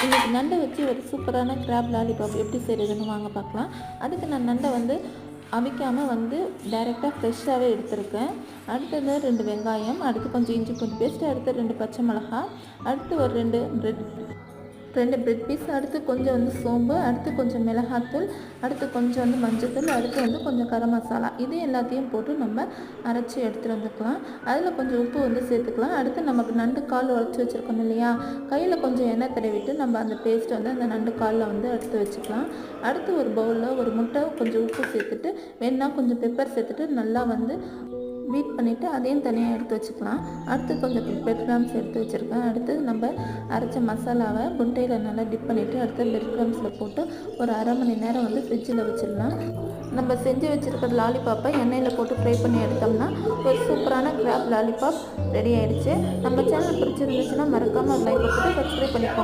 இன்றைக்கி நண்டை வச்சு ஒரு சூப்பரான கிராப் லாலிபாப் எப்படி செய்கிறதுன்னு வாங்க பார்க்கலாம். அதுக்கு நான் நண்டை அவிக்காமல் டைரெக்டாக ஃப்ரெஷ்ஷாகவே எடுத்திருக்கேன். அடுத்தது 2 வெங்காயம், அடுத்து கொஞ்சம் இஞ்சி பூண்டு பேஸ்ட்டு, அடுத்து 2 பச்சை மிளகாய், அடுத்து ஒரு 2 பிரெட் பீஸ், அடுத்து கொஞ்சம் சோம்பு, அடுத்து கொஞ்சம் மிளகாத்தூள், அடுத்து கொஞ்சம் மஞ்சத்தூள், அடுத்து கொஞ்சம் கரம் மசாலா. இது எல்லாத்தையும் போட்டு நம்ம அரைச்சி எடுத்துகிட்டு வந்துக்கலாம். அதில் கொஞ்சம் உப்பு சேர்த்துக்கலாம். அடுத்து நமக்கு நண்டு கால் உடச்சி வச்சுருக்கோம் இல்லையா, கையில் கொஞ்சம் எண்ணெய் தடவிட்டு நம்ம அந்த பேஸ்ட்டை அந்த நண்டு காலில் எடுத்து வச்சுக்கலாம். அடுத்து ஒரு பவுலில் ஒரு முட்டை, கொஞ்சம் உப்பு சேர்த்துட்டு வேணுன்னா கொஞ்சம் பெப்பர் சேர்த்துட்டு நல்லா பீட் பண்ணிவிட்டு அதையும் தனியாக எடுத்து வச்சுக்கலாம். அடுத்து கொஞ்சம் பிரெட் கிராம்ஸ் எடுத்து வச்சுருக்கேன். அடுத்து நம்ம அரைச்ச மசாலாவை முட்டையில் நல்லா டிப் பண்ணிவிட்டு அடுத்து பிரெட் கிராம்ஸில் போட்டு ஒரு அரை மணி நேரம் ஃப்ரிட்ஜில் வச்சிடலாம். நம்ம செஞ்சு வச்சுருக்கிற லாலிபாப்பை எண்ணெயில் போட்டு ஃப்ரை பண்ணி எடுத்தோம்னா ஒரு சூப்பரான கிராப் லாலிபாப் ரெடி ஆகிடுச்சு. நம்ம சேனல் பிடிச்சிருந்துச்சுன்னா மறக்காமல் லைக் கொடுத்துட்டு சப்ஸ்கிரைப் பண்ணிக்கோங்க.